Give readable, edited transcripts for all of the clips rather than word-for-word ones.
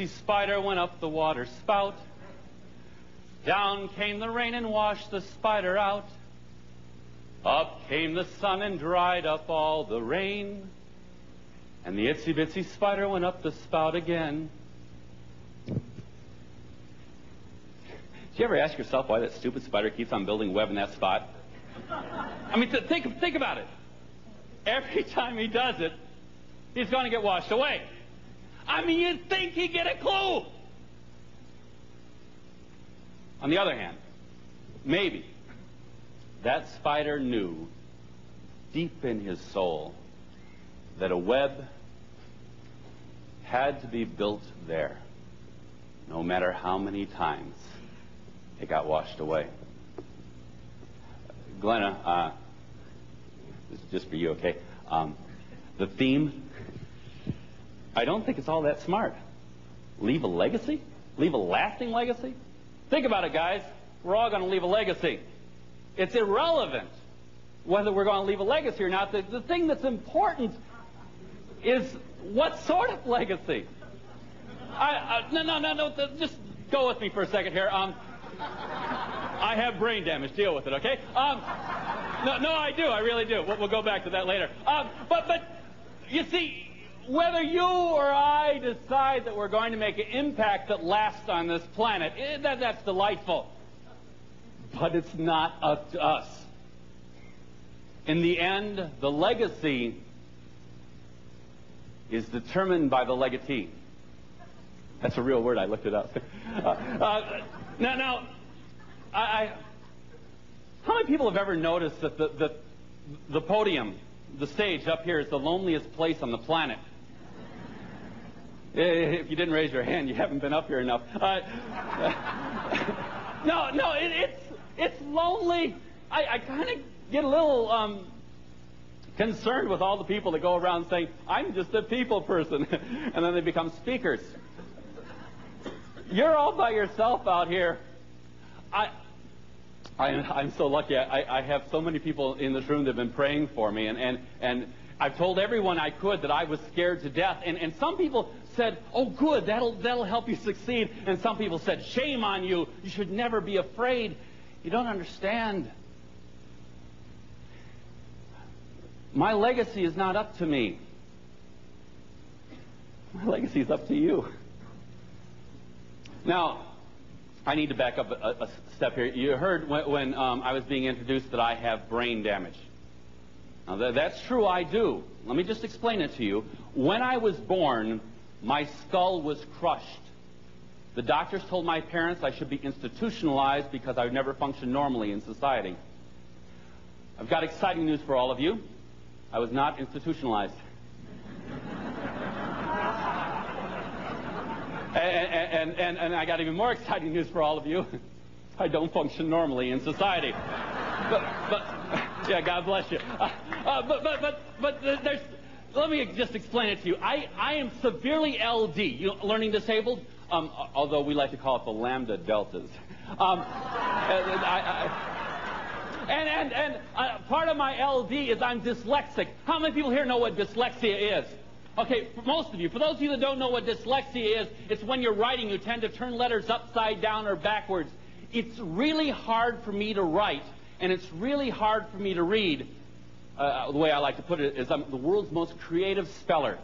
bitsy spider went up the water spout. Down came the rain and washed the spider out. Up came the sun and dried up all the rain. And the itsy bitsy spider went up the spout again. Did you ever ask yourself why that stupid spider keeps on building web in that spot? I mean, think about it. Every time he does it, he's going to get washed away. I mean, you'd think he'd get a clue. On the other hand, maybe that spider knew deep in his soul that a web had to be built there, no matter how many times it got washed away. Glenna, this is just for you, okay? The theme, I don't think it's all that smart. Leave a legacy? Leave a lasting legacy? Think about it, guys. We're all going to leave a legacy. It's irrelevant whether we're going to leave a legacy or not. The thing that's important is what sort of legacy. No. Just go with me for a second here. I have brain damage. Deal with it, okay? No, I do. I really do. We'll go back to that later. But you see, whether you or I decide that we're going to make an impact that lasts on this planet, that's delightful. But it's not up to us. In the end, the legacy is determined by the legatee. That's a real word. I looked it up. Now, how many people have ever noticed that the podium, the stage up here, is the loneliest place on the planet? If you didn't raise your hand, you haven't been up here enough. No, it's lonely. I kind of get a little concerned with all the people that go around saying, I'm just a people person, and then they become speakers. You're all by yourself out here. I'm so lucky. I have so many people in this room that have been praying for me, and I've told everyone I could that I was scared to death. And some people said, oh, good, that'll help you succeed. And some people said, shame on you. You should never be afraid. You don't understand. My legacy is not up to me. My legacy is up to you. Now, I need to back up a step here. You heard when I was being introduced that I have brain damage. Now, that's true, I do. Let me just explain it to you. When I was born, my skull was crushed. The doctors told my parents I should be institutionalized because I would never function normally in society. I've got exciting news for all of you. I was not institutionalized. And I got even more exciting news for all of you. I don't function normally in society. But yeah, God bless you. But there's, let me just explain it to you. I am severely LD, learning disabled, although we like to call it the lambda deltas. And part of my LD is I'm dyslexic. How many people here know what dyslexia is? Okay, for most of you. For those of you that don't know what dyslexia is, it's when you're writing, you tend to turn letters upside down or backwards. It's really hard for me to write, and it's really hard for me to read. The way I like to put it is I'm the world's most creative speller.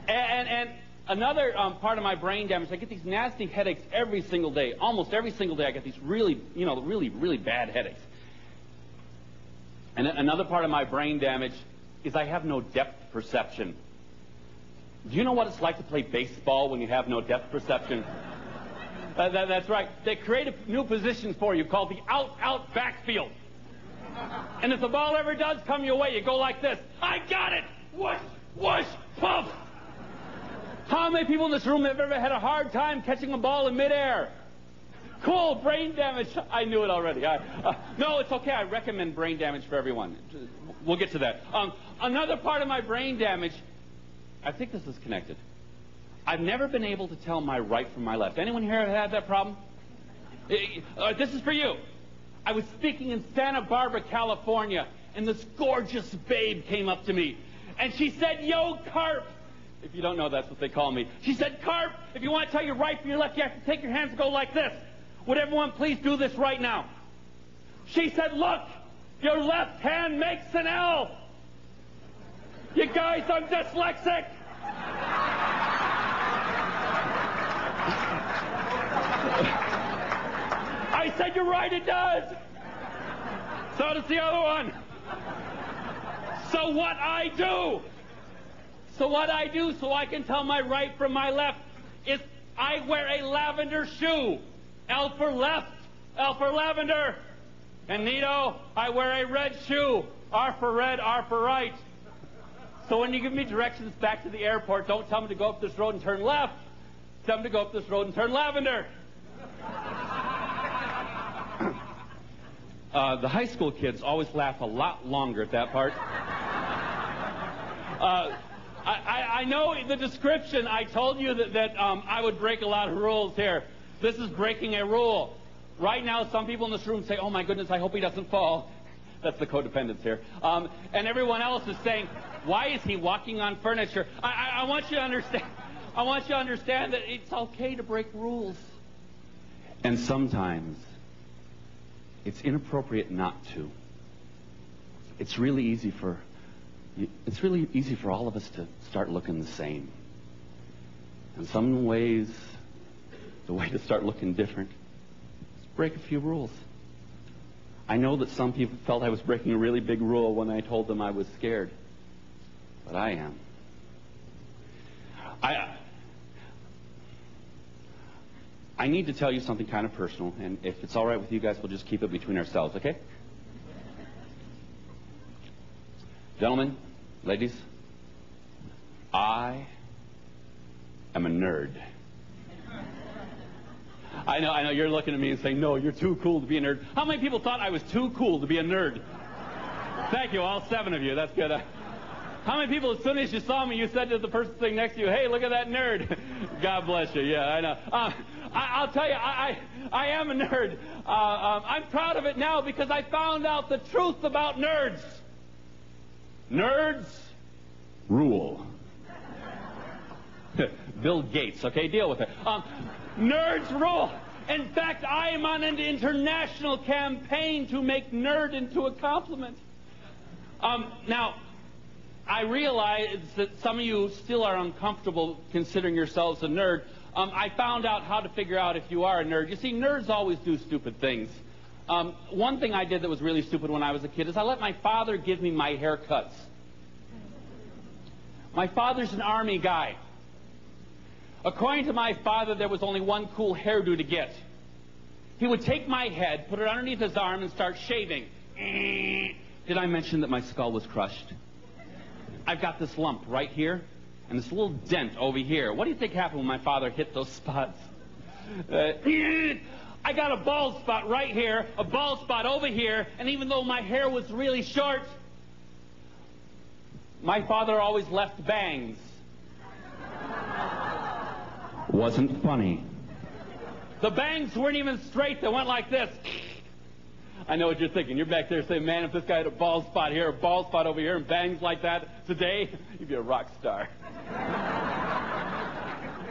And another part of my brain damage, I get these nasty headaches every single day. Almost every single day I get these really, really bad headaches. And another part of my brain damage is I have no depth perception. Do you know what it's like to play baseball when you have no depth perception? That's right. They create new positions for you called the out backfield. And if the ball ever does come your way, you go like this. I got it! Whoosh, whoosh, pump! How many people in this room have ever had a hard time catching a ball in midair? Cool, brain damage. I knew it already. No, it's okay. I recommend brain damage for everyone. We'll get to that. Another part of my brain damage, I think this is connected. I've never been able to tell my right from my left. Anyone here have had that problem? This is for you. I was speaking in Santa Barbara, California, and this gorgeous babe came up to me. And she said, yo, Karp, If you don't know, that's what they call me. She said, Carp, if you want to tell your right from your left, you have to take your hands and go like this. Would everyone please do this right now? She said, look, your left hand makes an L. You guys, I'm dyslexic. I said, you're right, it does. So does the other one. So what I do so I can tell my right from my left is I wear a lavender shoe. L for left, L for lavender. And Nito, I wear a red shoe. R for red, R for right. So when you give me directions back to the airport, don't tell me to go up this road and turn left. Tell me to go up this road and turn lavender. The high school kids always laugh a lot longer at that part. I know the description. I told you that I would break a lot of rules here. This is breaking a rule. Right now, some people in this room say, oh my goodness, I hope he doesn't fall. That's the codependence here. And everyone else is saying, why is he walking on furniture? I want you to understand. I want you to understand that it's okay to break rules. And sometimes it's inappropriate not to. It's really easy for all of us to start looking the same. In some ways, the way to start looking different is break a few rules. I know that some people felt I was breaking a really big rule when I told them I was scared. But I am. I need to tell you something kind of personal, and if it's all right with you guys, we'll just keep it between ourselves, okay? Gentlemen, ladies, I am a nerd. I know, you're looking at me and saying, no, you're too cool to be a nerd. How many people thought I was too cool to be a nerd? Thank you, all 7 of you. That's good. How many people, as soon as you saw me, you said to the person sitting next to you, hey, look at that nerd. God bless you. Yeah, I know. I'll tell you, I am a nerd. I'm proud of it now because I found out the truth about nerds. Nerds rule. Bill Gates, okay, deal with it. Nerds rule. In fact, I am on an international campaign to make nerd into a compliment. Now, I realize that some of you still are uncomfortable considering yourselves a nerd. I found out how to figure out if you are a nerd. You see, nerds always do stupid things. One thing I did that was really stupid when I was a kid is I let my father give me my haircuts. My father's an Army guy. According to my father, there was only one cool hairdo to get. He would take my head, put it underneath his arm, and start shaving. Did I mention that my skull was crushed? I've got this lump right here, and this little dent over here. What do you think happened when my father hit those spots? I got a bald spot right here, a bald spot over here, and even though my hair was really short, my father always left bangs. Wasn't funny. The bangs weren't even straight. They went like this. I know what you're thinking. You're back there saying, man, if this guy had a bald spot here, a bald spot over here, and bangs like that today, you'd be a rock star.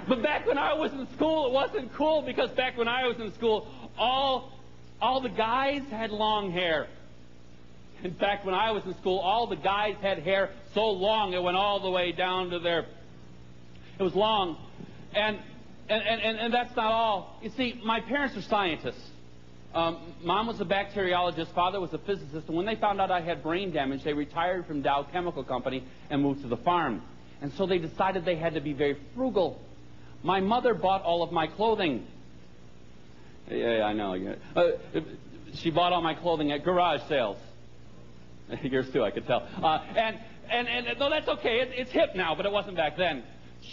But back when I was in school, it wasn't cool because back when I was in school, all the guys had long hair. In fact, when I was in school, all the guys had hair so long it went all the way down to their... It was long. And that's not all. You see, my parents are scientists. Mom was a bacteriologist, father was a physicist, and when they found out I had brain damage, they retired from Dow Chemical Company and moved to the farm. And so they decided they had to be very frugal. My mother bought all of my clothing. Yeah, I know. She bought all my clothing at garage sales. Yours too, I could tell. And no, that's okay. It's hip now, but it wasn't back then.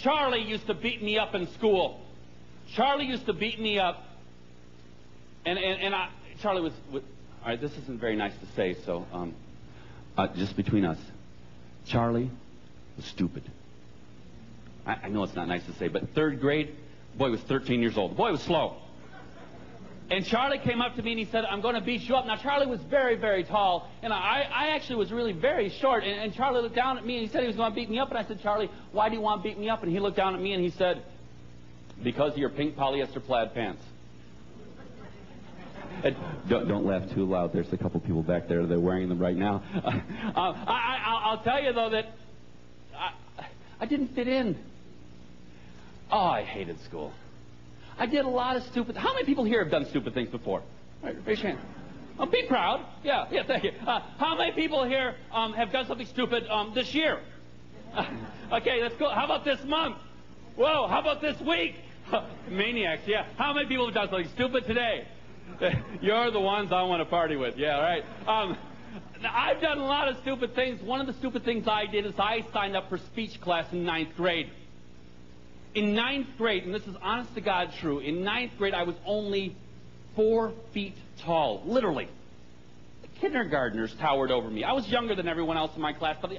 Charlie used to beat me up in school. Charlie used to beat me up. Charlie was all right, this isn't very nice to say, so just between us. Charlie was stupid. I know it's not nice to say, but 3rd grade, the boy was 13 years old. The boy was slow. And Charlie came up to me and he said, I'm going to beat you up. Now, Charlie was very, very tall, and I actually was really very short. And Charlie looked down at me and he said he was going to beat me up. And I said, Charlie, why do you want to beat me up? And he looked down at me and he said, because of your pink polyester plaid pants. Don't laugh too loud. There's a couple people back there that are wearing them right now. I'll tell you, though, that I didn't fit in. Oh, I hated school. I did a lot of stupid... How many people here have done stupid things before? Right, raise your hand. Oh, be proud. Yeah, thank you. How many people here have done something stupid this year? Okay, that's cool. How about this month? Whoa, how about this week? Maniacs, yeah. How many people have done something stupid today? You're the ones I want to party with. Yeah, right. I've done a lot of stupid things. One of the stupid things I did is I signed up for speech class in 9th grade. In 9th grade, and this is honest to God true, in 9th grade I was only 4 feet tall, literally. The kindergartners towered over me. I was younger than everyone else in my class, but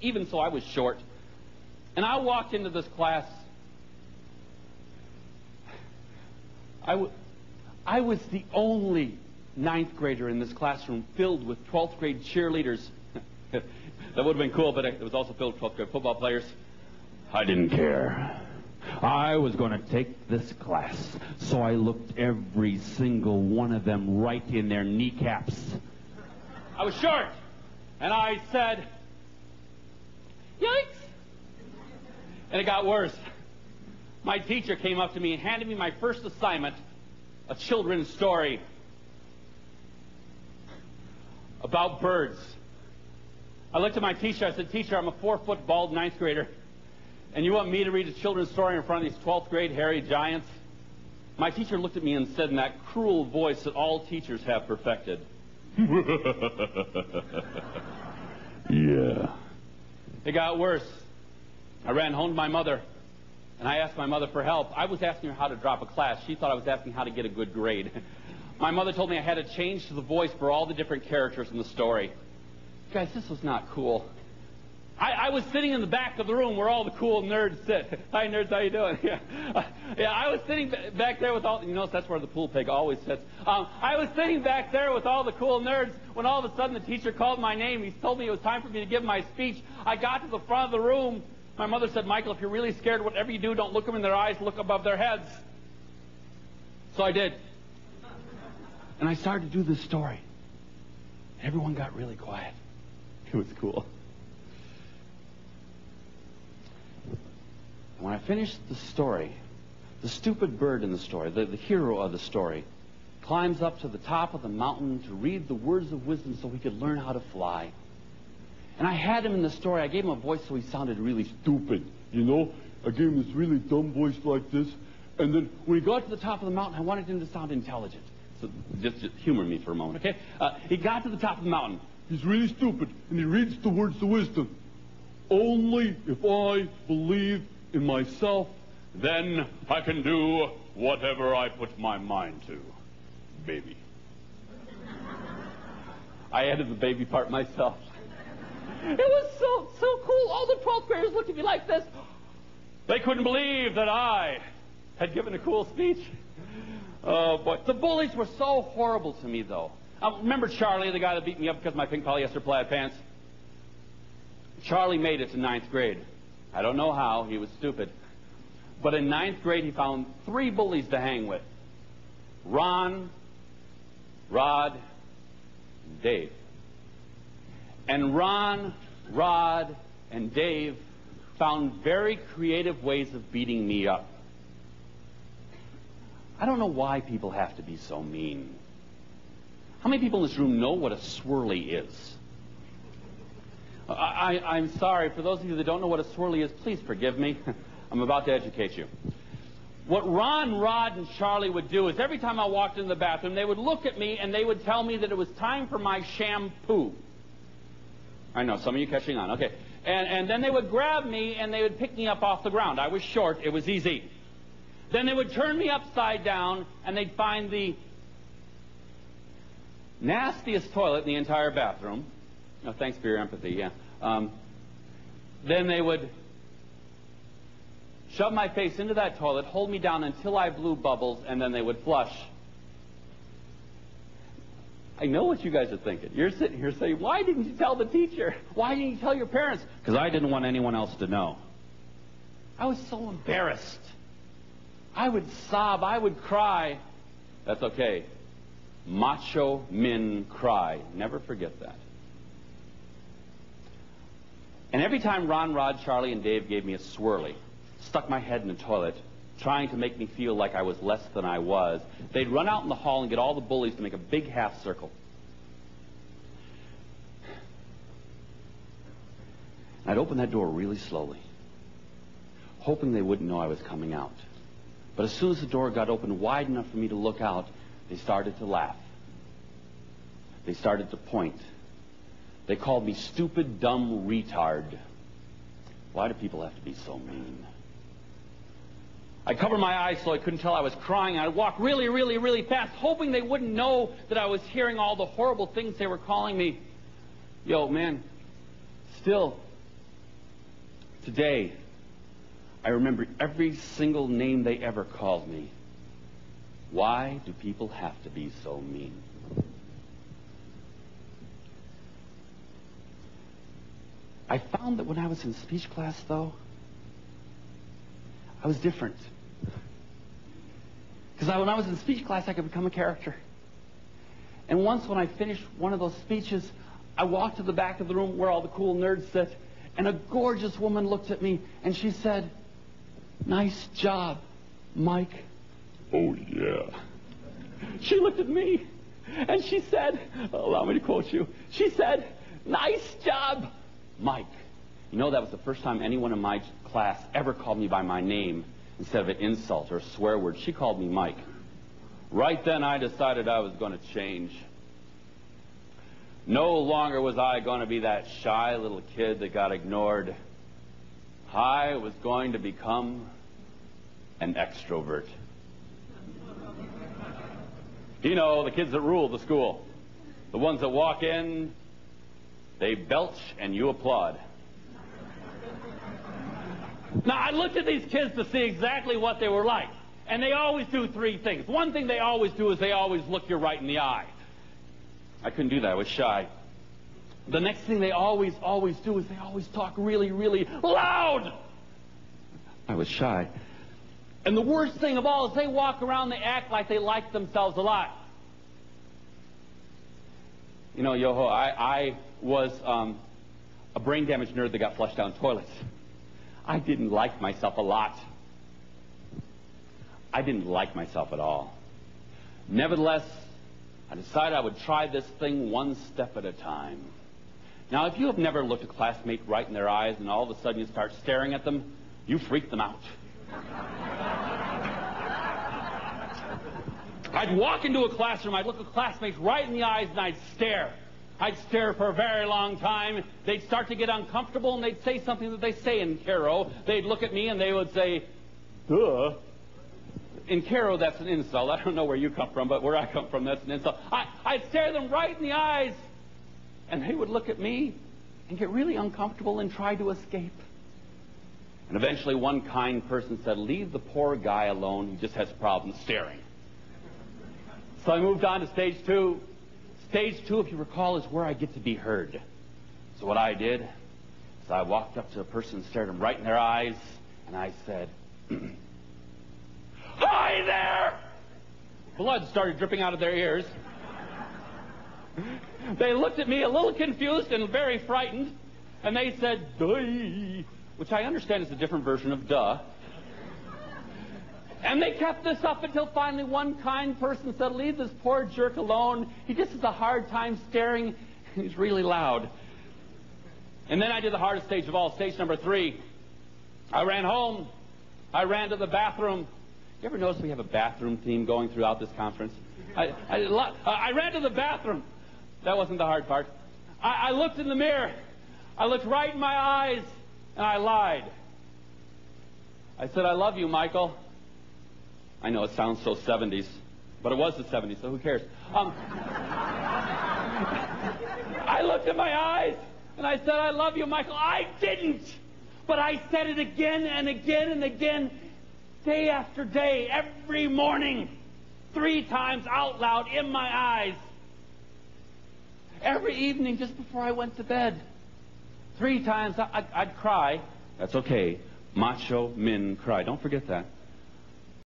even so I was short. And I walked into this class. I was the only 9th grader in this classroom filled with 12th grade cheerleaders. That would have been cool, but it was also filled with 12th grade football players. I didn't care. I was going to take this class, so I looked every single one of them right in their kneecaps. I was short, and I said, yikes! And it got worse. My teacher came up to me and handed me my first assignment, a children's story about birds. I looked at my teacher. I said, Teacher, I'm a 4-foot bald 9th grader, and you want me to read a children's story in front of these 12th grade hairy giants? My teacher looked at me and said in that cruel voice that all teachers have perfected, yeah. It got worse. I ran home to my mother, and I asked my mother for help. I was asking her how to drop a class. She thought I was asking how to get a good grade. My mother told me I had to change to the voice for all the different characters in the story. Guys, this was not cool. I was sitting in the back of the room where all the cool nerds sit. Hi, nerds, how you doing? Yeah, I was sitting back there with all... You notice that's where the pool pig always sits. I was sitting back there with all the cool nerds when all of a sudden the teacher called my name. He told me it was time for me to give my speech. I got to the front of the room. My mother said, Michael, if you're really scared, whatever you do, don't look them in their eyes, look above their heads. So I did. And I started to do this story. Everyone got really quiet. It was cool. When I finished the story, the stupid bird in the story, the hero of the story, climbs up to the top of the mountain to read the words of wisdom so he could learn how to fly. And I had him in the story. I gave him a voice so he sounded really stupid, you know? I gave him this really dumb voice like this. And then when he got to the top of the mountain, I wanted him to sound intelligent. So just humor me for a moment, okay? He got to the top of the mountain. He's really stupid, and he reads the words of wisdom. Only if I believe in myself, then I can do whatever I put my mind to. Baby. I added the baby part myself. It was so cool. All the 12th graders looked at me like this. They couldn't believe that I had given a cool speech. Oh, boy. The bullies were so horrible to me, though. Remember Charlie, the guy that beat me up because of my pink polyester plaid pants? Charlie made it to 9th grade. I don't know how. He was stupid. But in 9th grade, he found 3 bullies to hang with. Ron, Rod, and Dave. And Ron, Rod, and Dave found very creative ways of beating me up. I don't know why people have to be so mean. How many people in this room know what a swirly is? I'm sorry. For those of you that don't know what a swirly is, please forgive me. I'm about to educate you. What Ron, Rod, and Charlie would do is every time I walked into the bathroom, they would look at me and they would tell me that it was time for my shampoo. I know, some of you catching on. Okay. And then they would grab me and they would pick me up off the ground. I was short. It was easy. Then they would turn me upside down and they'd find the nastiest toilet in the entire bathroom. Oh, thanks for your empathy, yeah. Then they would shove my face into that toilet, hold me down until I blew bubbles, and then they would flush. I know what you guys are thinking. You're sitting here saying, why didn't you tell the teacher? Why didn't you tell your parents? Because I didn't want anyone else to know. I was so embarrassed. I would sob. I would cry. That's okay. Macho men cry. Never forget that. And every time Ron, Rod, Charlie, and Dave gave me a swirly, stuck my head in the toilet, trying to make me feel like I was less than I was, they'd run out in the hall and get all the bullies to make a big half circle. I'd open that door really slowly, hoping they wouldn't know I was coming out. But as soon as the door got open wide enough for me to look out, they started to laugh. They started to point. They called me stupid, dumb retard. Why do people have to be so mean? I'd cover my eyes so I couldn't tell I was crying. I'd walk really, really, really fast, hoping they wouldn't know that I was hearing all the horrible things they were calling me. Yo, man, still, today, I remember every single name they ever called me. Why do people have to be so mean? I found that when I was in speech class, though, I was different. Because when I was in speech class, I could become a character. And once when I finished one of those speeches, I walked to the back of the room where all the cool nerds sit, and a gorgeous woman looked at me, and she said, "Nice job, Mike." Oh, yeah. She looked at me, and she said, allow me to quote you, she said, "Nice job, Mike." You know, that was the first time anyone in my class ever called me by my name instead of an insult or a swear word. She called me Mike. Right then, I decided I was going to change. No longer was I going to be that shy little kid that got ignored. I was going to become an extrovert. You know, the kids that rule the school. The ones that walk in, they belch and you applaud. Now, I looked at these kids to see exactly what they were like. And they always do three things. One thing they always do is they always look you right in the eye. I couldn't do that. I was shy. The next thing they always do is they always talk really, really loud. I was shy. And the worst thing of all is they walk around, they act like they like themselves a lot. You know, Yoho, I was a brain-damaged nerd that got flushed down toilets. I didn't like myself a lot. I didn't like myself at all. Nevertheless, I decided I would try this thing one step at a time. Now, if you have never looked a classmate right in their eyes and all of a sudden you start staring at them, you freak them out. I'd walk into a classroom, I'd look at classmates right in the eyes, and I'd stare. I'd stare for a very long time. They'd start to get uncomfortable, and they'd say something that they say in Caro. They'd look at me, and they would say, "Duh." In Caro, that's an insult. I don't know where you come from, but where I come from, that's an insult. I'd stare them right in the eyes, and they would look at me and get really uncomfortable and try to escape. And eventually one kind person said, "Leave the poor guy alone. He just has problems staring." So I moved on to stage two. Stage two, if you recall, is where I get to be heard. So what I did is I walked up to a person and stared them right in their eyes, and I said, "Hi there!" Blood started dripping out of their ears. They looked at me a little confused and very frightened, and they said, "Duh," which I understand is a different version of duh. And they kept this up until finally one kind person said, "Leave this poor jerk alone. He just has a hard time staring. He's really loud." And then I did the hardest stage of all, stage number 3. I ran home. I ran to the bathroom. You ever notice we have a bathroom theme going throughout this conference? I ran to the bathroom. That wasn't the hard part. I looked in the mirror. I looked right in my eyes, and I lied. I said, "I love you, Michael." I know it sounds so 70s, but it was the 70s, so who cares? I looked in my eyes, and I said, "I love you, Michael." I didn't, but I said it again and again and again, day after day, every morning, 3 times out loud in my eyes. every evening just before I went to bed. 3 times I'd cry. That's okay. Macho men cry. Don't forget that.